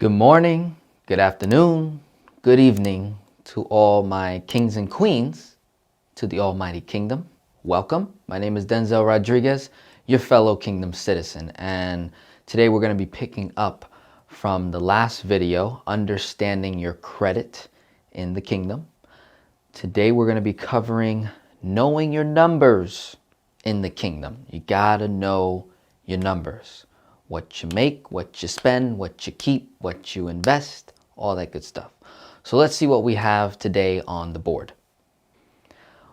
Good morning, good afternoon, good evening to all my kings and queens to the Almighty Kingdom. Welcome. My name is Denzel Rodriguez, your fellow Kingdom citizen. And today we're going to be picking up from the last video, Understanding Your Credit in the Kingdom. Today we're going to be covering knowing your numbers in the Kingdom. You got to know your numbers. What you make, what you spend, what you keep, what you invest, all that good stuff. So let's see what we have today on the board.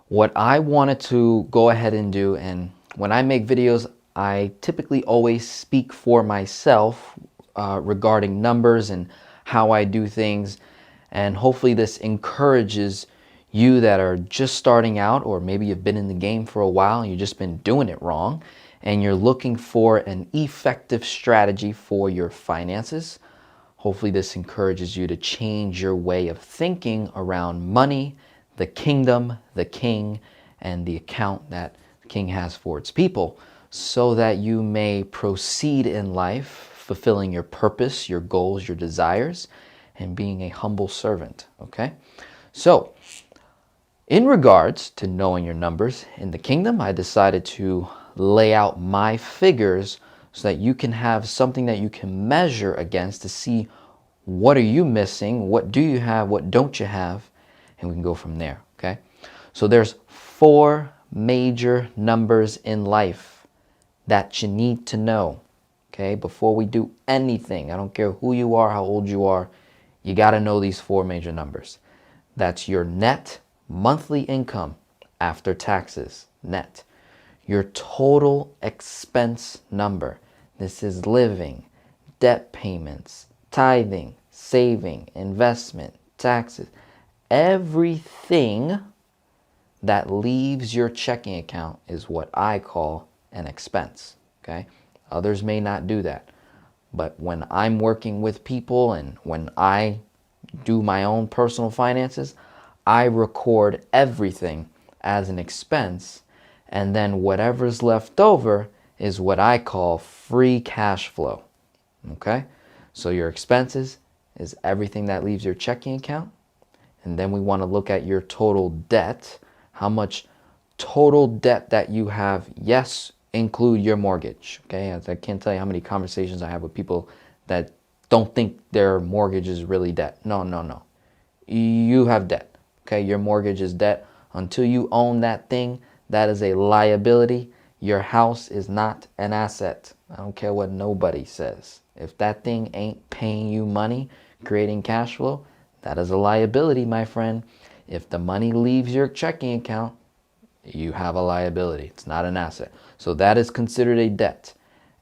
What I wanted to go ahead and do, and when I make videos, I typically always speak for myself regarding numbers and how I do things. And hopefully this encourages you that are just starting out, or maybe you've been in the game for a while and you've just been doing it wrong, and you're looking for an effective strategy for your finances. Hopefully this encourages you to change your way of thinking around money, the kingdom, the king, and the account that the king has for its people, so that you may proceed in life fulfilling your purpose, your goals, your desires, and being a humble servant. Okay? So, in regards to knowing your numbers in the kingdom, I decided to lay out my figures so that you can have something that you can measure against to see what are you missing, what do you have, what don't you have, and we can go from there, okay? So there's 4 major numbers in life that you need to know, okay? Before we do anything, I don't care who you are, how old you are, you got to know these 4 major numbers. That's your net monthly income after taxes, net. Your total expense number. This is living, debt payments, tithing, saving, investment, taxes. Everything that leaves your checking account is what I call an expense. Okay? Others may not do that. But when I'm working with people and when I do my own personal finances, I record everything as an expense, and then whatever's left over is what I call free cash flow. Okay? So your expenses is everything that leaves your checking account. And then we want to look at your total debt. How much total debt that you have, yes, include your mortgage. Okay? As I can't tell you how many conversations I have with people that don't think their mortgage is really debt. No. You have debt. Okay? Your mortgage is debt. Until you own that thing, that is a liability. Your house is not an asset. I don't care what nobody says. If that thing ain't paying you money, creating cash flow, that is a liability, my friend. If the money leaves your checking account, you have a liability. It's not an asset. So that is considered a debt.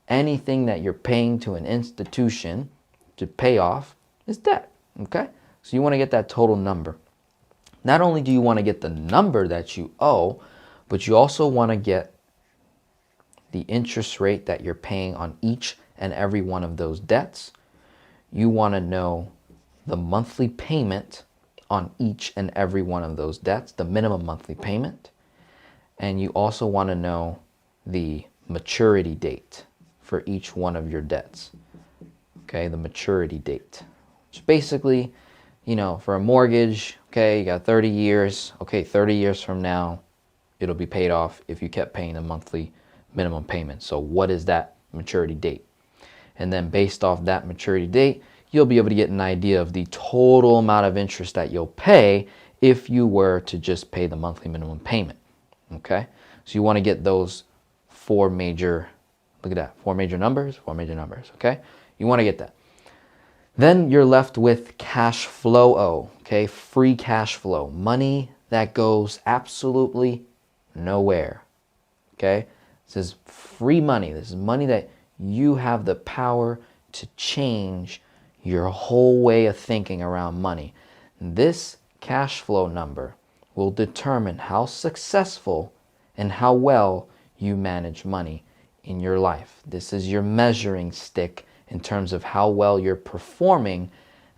Anything that you're paying to an institution to pay off is debt. Okay? So you want to get that total number. Not only do you want to get the number that you owe, but you also want to get the interest rate that you're paying on each and every one of those debts. You want to know the monthly payment on each and every one of those debts, the minimum monthly payment. And you also want to know the maturity date for each one of your debts. Okay, the maturity date. Which basically, for a mortgage, okay, you got 30 years. Okay, 30 years from now, it'll be paid off if you kept paying the monthly minimum payment. So what is that maturity date? And then based off that maturity date, you'll be able to get an idea of the total amount of interest that you'll pay if you were to just pay the monthly minimum payment. Okay? So you want to get those 4 major, look at that, 4 major numbers, okay? You want to get that. Then you're left with cash flow, okay? Free cash flow, money that goes absolutely nowhere, okay? This is free money. This is money that you have the power to change your whole way of thinking around money. This cash flow number will determine how successful and how well you manage money in your life. This is your measuring stick in terms of how well you're performing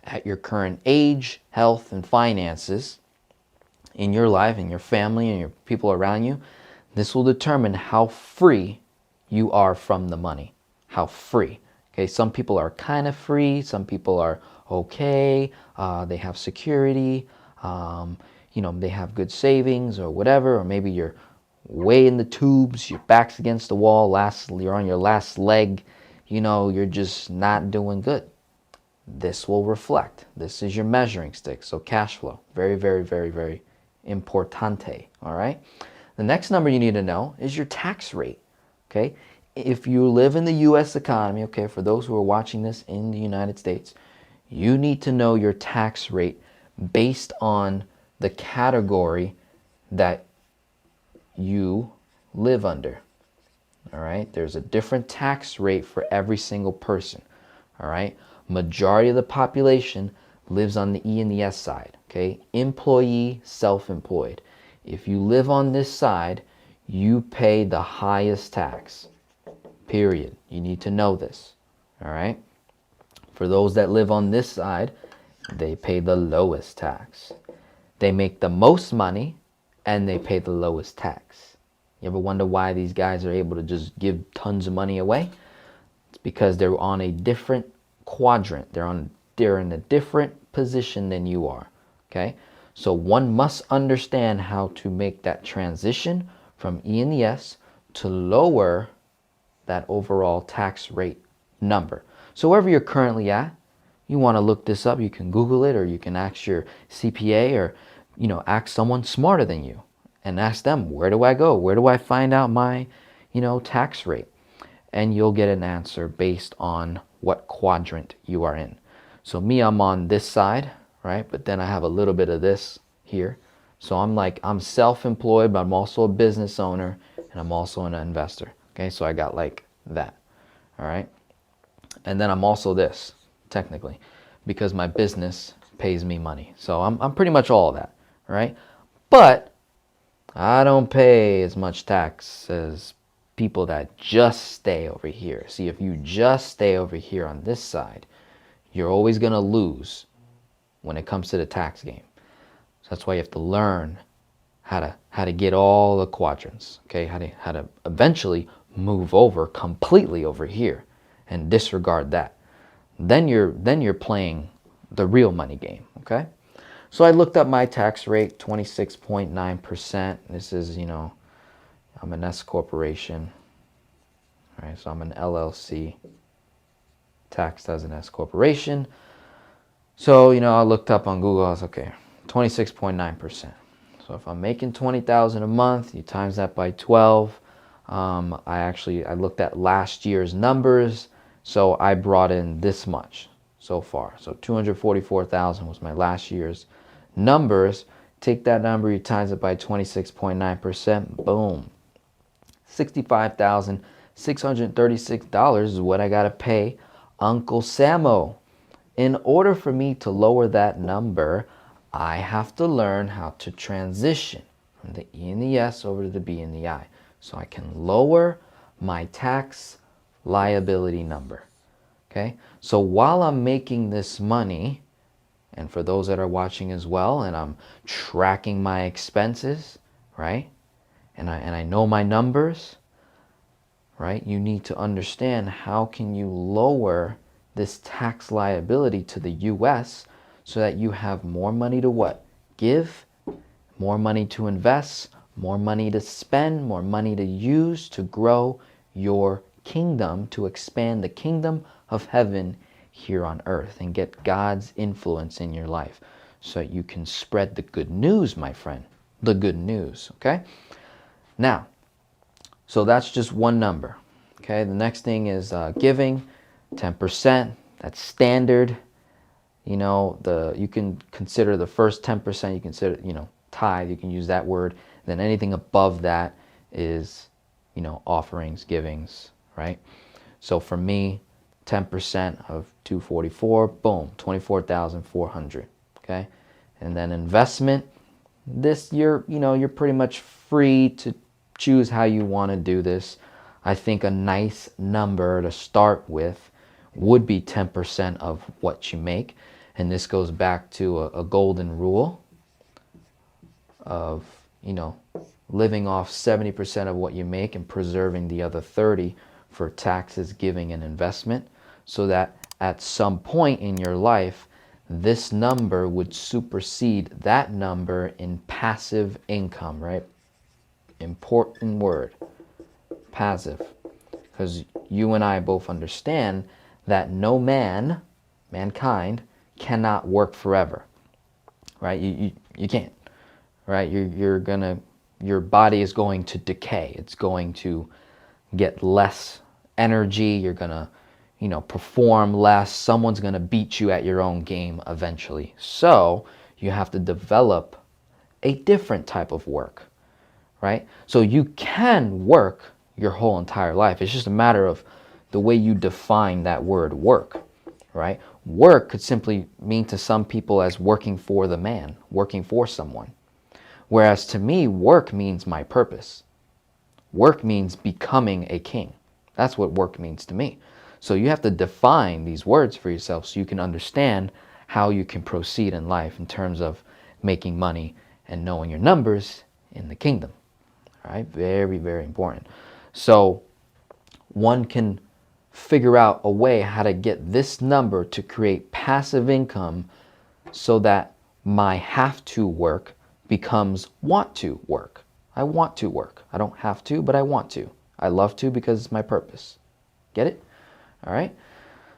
at your current age, health, and finances in your life, in your family, and your people around you. This will determine how free you are from the money. How free. Okay, some people are kind of free, some people are okay, they have security, they have good savings or whatever, or maybe you're way in the tubes, your back's against the wall, you're on your last leg, you're just not doing good. This will reflect. This is your measuring stick. So cash flow, very, very, very, very importante. All right. The next number you need to know is your tax rate. Okay. If you live in the U.S. economy, okay, for those who are watching this in the United States, you need to know your tax rate based on the category that you live under. All right. There's a different tax rate for every single person. All right. Majority of the population lives on the E and the S side. Okay. Employee, self-employed. If you live on this side, you pay the highest tax. Period. You need to know this. All right. For those that live on this side, they pay the lowest tax. They make the most money and they pay the lowest tax. You ever wonder why these guys are able to just give tons of money away? It's because they're on a different quadrant. They're in a different position than you are. Okay? So one must understand how to make that transition from E and the S to lower that overall tax rate number. So wherever you're currently at, you want to look this up, you can Google it, or you can ask your CPA, or ask someone smarter than you and ask them, where do I go? Where do I find out my tax rate? And you'll get an answer based on what quadrant you are in. So me, I'm on this side, right? But then I have a little bit of this here. So I'm self-employed, but I'm also a business owner, and I'm also an investor. Okay, so I got like that. All right. And then I'm also this, technically, because my business pays me money. So I'm pretty much all of that, right? But I don't pay as much tax as people that just stay over here. See, if you just stay over here on this side, you're always going to lose when it comes to the tax game. So that's why you have to learn how to get all the quadrants, okay? How to eventually move over completely over here and disregard that. Then you're playing the real money game, okay? So I looked up my tax rate, 26.9%. This is, I'm an S corporation. All right, so I'm an LLC, taxed as an S corporation. So, I looked up on Google, I was okay, 26.9%. So if I'm making $20,000 a month, you times that by 12. I looked at last year's numbers, so I brought in this much so far. So 244,000 was my last year's numbers. Take that number, you times it by 26.9%, boom. $65,636 is what I got to pay Uncle Samo. In order for me to lower that number, I have to learn how to transition from the E and the S over to the B and the I, so I can lower my tax liability number. Okay? So while I'm making this money, and for those that are watching as well, and I'm tracking my expenses, right? And I know my numbers, right? You need to understand how can you lower this tax liability to the US so that you have more money to what? Give, more money to invest, more money to spend, more money to use to grow your kingdom, to expand the kingdom of heaven here on earth and get God's influence in your life so that you can spread the good news, my friend. The good news, okay? Now, so that's just one number, okay? The next thing is giving, 10%. That's standard. You can consider the first 10%, you consider, tithe, you can use that word. Then anything above that is, offerings, givings, right? So for me, 10% of 244, boom, 24,400, okay? And then investment, this you're pretty much free to choose how you want to do this. I think a nice number to start with would be 10% of what you make. And this goes back to a golden rule of, living off 70% of what you make and preserving the other 30 for taxes, giving, and investment. so that at some point in your life, this number would supersede that number in passive income, right? Important word, passive. Because you and I both understand that no man, mankind, cannot work forever, right? You can't, right? Your body is going to decay. It's going to get less energy. You're gonna, perform less. Someone's gonna beat you at your own game eventually. So you have to develop a different type of work, right? So you can work your whole entire life. It's just a matter of the way you define that word work, right? Work could simply mean to some people as working for the man, working for someone. Whereas to me, work means my purpose. Work means becoming a king. That's what work means to me. So you have to define these words for yourself so you can understand how you can proceed in life in terms of making money and knowing your numbers in the kingdom. All right, very, very important. So one can figure out a way how to get this number to create passive income so that my have to work becomes want to work. I want to work. I don't have to, but I want to. I love to because it's my purpose. Get it? All right.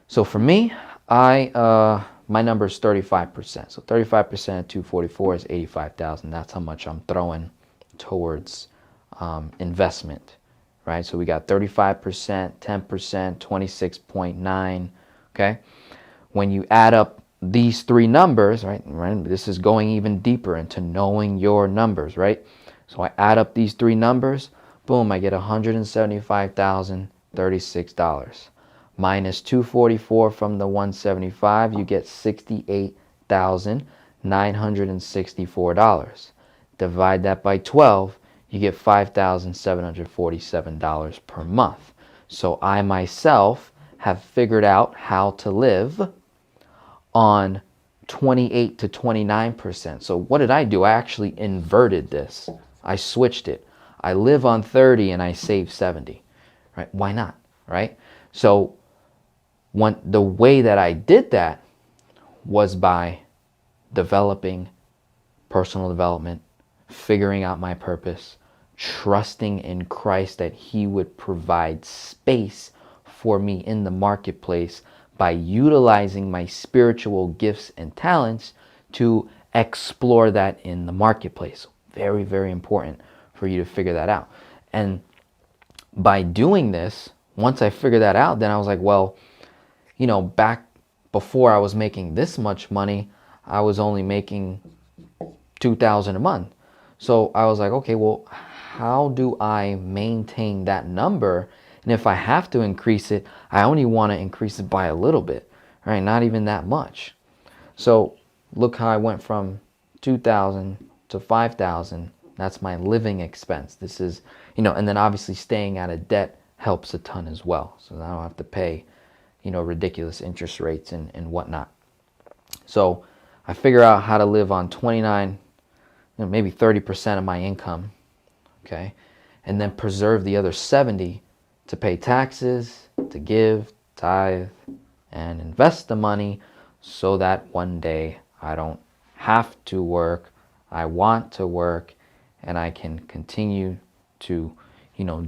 So for me, my number is 35%. So 35% of 244 is 85,000. That's how much I'm throwing towards investment, right? So we got 35%, 10%, 26.9. Okay. When you add up these three numbers, right? This is going even deeper into knowing your numbers, right? So I add up these three numbers, boom, I get $175,036. Minus 244 from the 175, you get $68,964. Divide that by 12, you get $5,747 per month. So I myself have figured out how to live on 28 to 29%. So what did I do? I actually inverted this. I switched it. I live on 30 and I save 70. Right? Why not? Right? So the way that I did that was by developing personal development, figuring out my purpose, trusting in Christ that He would provide space for me in the marketplace by utilizing my spiritual gifts and talents to explore that in the marketplace. Very, very important for you to figure that out. And by doing this, once I figured that out, then I was like, well, back before I was making this much money, I was only making $2,000 a month. So I was like, okay, well, how do I maintain that number? And if I have to increase it, I only want to increase it by a little bit, right? Not even that much. So look how I went from 2,000 to 5,000. That's my living expense. This is, and then obviously staying out of debt helps a ton as well. So I don't have to pay, ridiculous interest rates and whatnot. So I figure out how to live on 29, maybe 30% of my income, okay? And then preserve the other 70 to pay taxes, to give, tithe, and invest the money so that one day I don't have to work, I want to work, and I can continue to,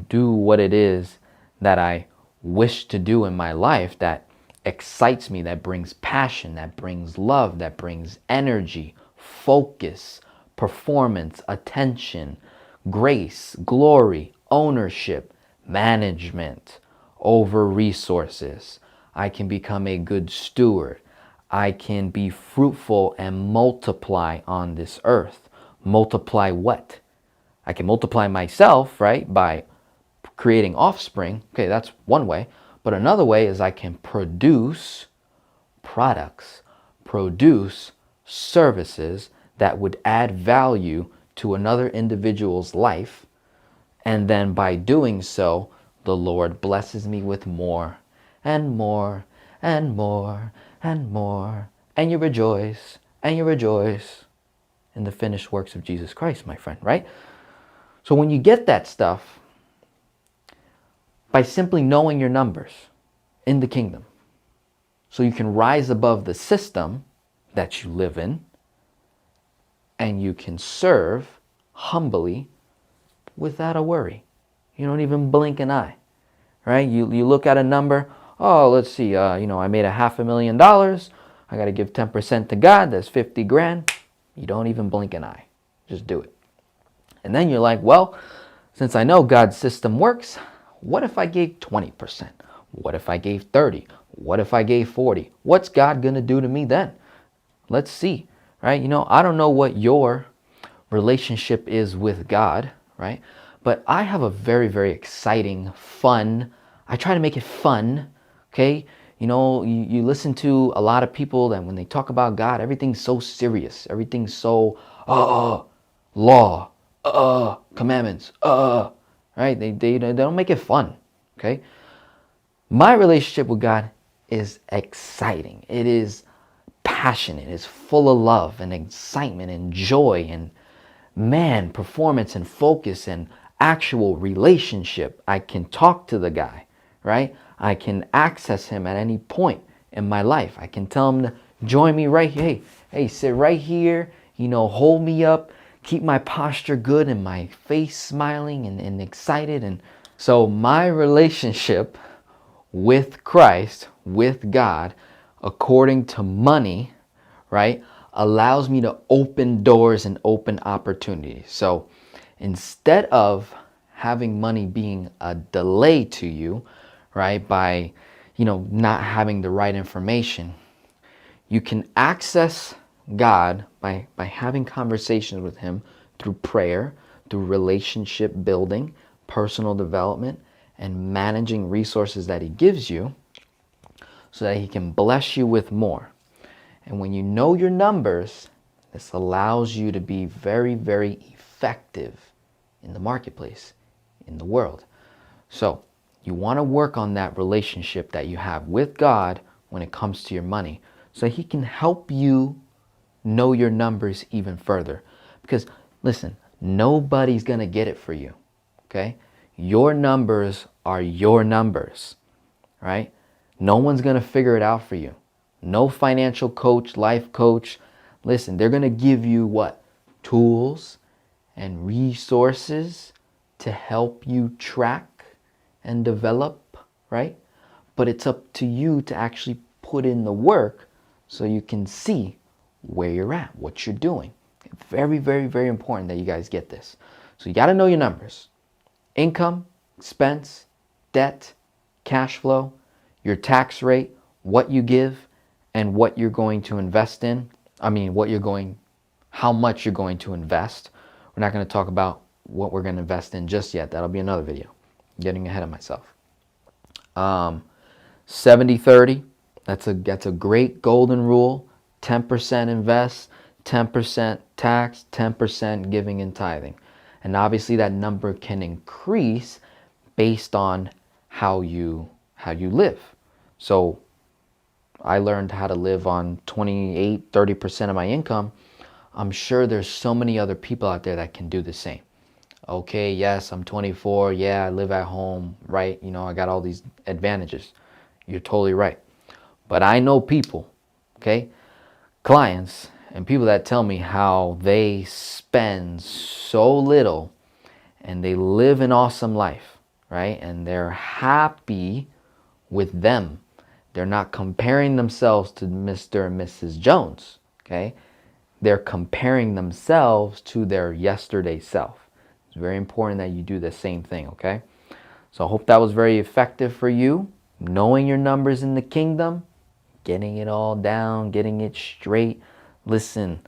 do what it is that I wish to do in my life that excites me, that brings passion, that brings love, that brings energy, focus, performance, attention, grace, glory, ownership, management over resources. I can become a good steward. I can be fruitful and multiply on this earth. Multiply what? I can multiply myself, right, by creating offspring. Okay, that's one way. But another way is I can produce products, produce services that would add value to another individual's life. And then by doing so, the Lord blesses me with more and more and more and more. And you rejoice in the finished works of Jesus Christ, my friend, right? So when you get that stuff, by simply knowing your numbers in the kingdom, so you can rise above the system that you live in, and you can serve humbly without a worry. You don't even blink an eye, right? You look at a number, oh, let's see, I made $500,000. I got to give 10% to God. That's 50 grand. You don't even blink an eye. Just do it. And then you're like, well, since I know God's system works, what if I gave 20%? What if I gave 30? What if I gave 40? What's God going to do to me then? Let's see, right? I don't know what your relationship is with God, right? But I have a very, very exciting, fun, I try to make it fun, okay? You listen to a lot of people that when they talk about God, everything's so serious. Everything's so, law, commandments, right? They don't make it fun, okay? My relationship with God is exciting. It is passionate. It's full of love and excitement and joy and, man, performance and focus and actual relationship. I can talk to the guy, right? I can access him at any point in my life. I can tell him to join me right here. Hey, sit right here, hold me up, keep my posture good and my face smiling and excited. And so my relationship with Christ, with God, according to money, right, allows me to open doors and open opportunities. So instead of having money being a delay to you, right, by, not having the right information, you can access God by having conversations with him through prayer, through relationship building, personal development, and managing resources that he gives you so that he can bless you with more. And when you know your numbers, this allows you to be very, very effective in the marketplace, in the world. So you want to work on that relationship that you have with God when it comes to your money so he can help you know your numbers even further. Because listen, nobody's going to get it for you, okay? Your numbers are your numbers, right? No one's going to figure it out for you. No financial coach, life coach. Listen, they're going to give you what? Tools and resources to help you track and develop, right? But it's up to you to actually put in the work so you can see where you're at, what you're doing. Very, very, very important that you guys get this. So you got to know your numbers. Income, expense, debt, cash flow, your tax rate, what you give, and what you're going to invest in. How much you're going to invest. We're not going to talk about what we're going to invest in just yet. That'll be another video. I'm getting ahead of myself. 70-30, that's a great golden rule. 10% invest, 10% tax, 10% giving and tithing. And obviously that number can increase based on how you live. So I learned how to live on 28-30% of my income. I'm sure there's so many other people out there that can do the same. Okay, yes, I'm 24. Yeah, I live at home, right? I got all these advantages. You're totally right. But I know people, okay, clients and people that tell me how they spend so little and they live an awesome life, right? And they're happy with them. They're not comparing themselves to Mr. and Mrs. Jones, okay? They're comparing themselves to their yesterday self. It's very important that you do the same thing, okay? So I hope that was very effective for you. Knowing your numbers in the kingdom, getting it all down, getting it straight. Listen,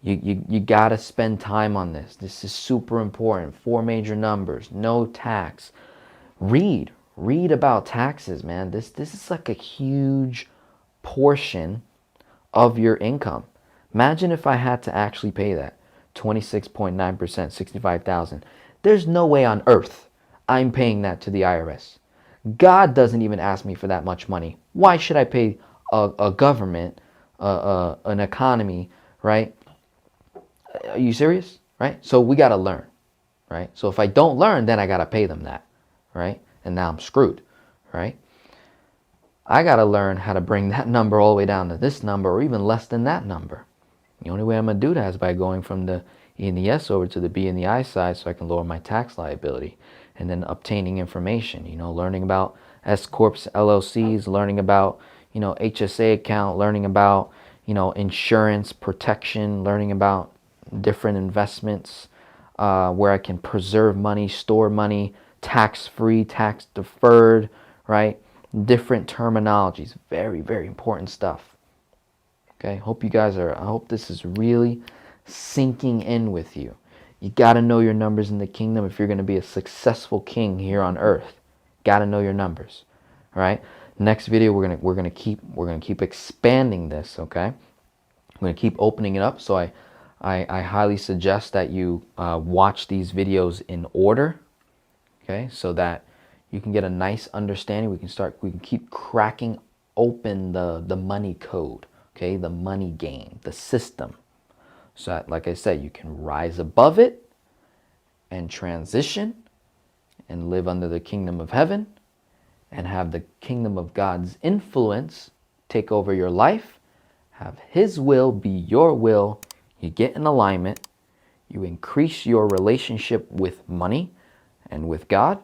you got to spend time on this. This is super important. 4 major numbers, no tax. Read about taxes, man. This is like a huge portion of your income. Imagine if I had to actually pay that 26.9%, $65,000. There's no way on earth I'm paying that to the IRS. God doesn't even ask me for that much money. Why should I pay a government, an economy, right? Are you serious? Right? So we got to learn, right? So if I don't learn, then I got to pay them that, right? And now I'm screwed, right? I got to learn how to bring that number all the way down to this number or even less than that number. The only way I'm going to do that is by going from the E and the S over to the B and the I side so I can lower my tax liability. And then obtaining information, learning about S Corps, LLCs, learning about, HSA account, learning about, insurance protection, learning about different investments where I can preserve money, store money, tax-free, tax-deferred, right? Different terminologies. Very, very important stuff. Okay, I hope this is really sinking in with you. You got to know your numbers in the kingdom if you're going to be a successful king here on earth. Got to know your numbers. All right? Next video we're going to keep expanding this, okay? I'm going to keep opening it up, so I highly suggest that you watch these videos in order, okay? So that you can get a nice understanding. We can keep cracking open the money code, okay? The money game, the system. So that, like I said, you can rise above it and transition and live under the kingdom of heaven and have the kingdom of God's influence take over your life. Have His will be your will. You get in alignment. You increase your relationship with money and with God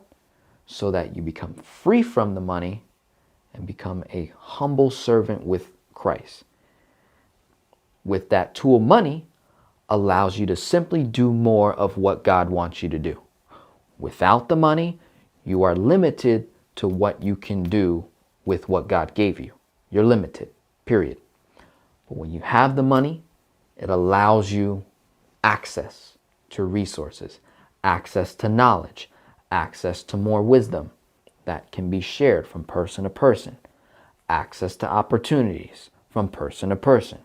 so that you become free from the money and become a humble servant with Christ. With that tool, money allows you to simply do more of what God wants you to do. Without the money, you are limited to what you can do with what God gave you. You're limited, period. But when you have the money, it allows you access to resources, access to knowledge, access to more wisdom that can be shared from person to person, access to opportunities from person to person,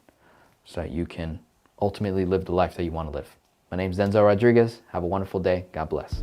so that you can ultimately live the life that you want to live. My name is Denzel Rodriguez. Have a wonderful day. God bless.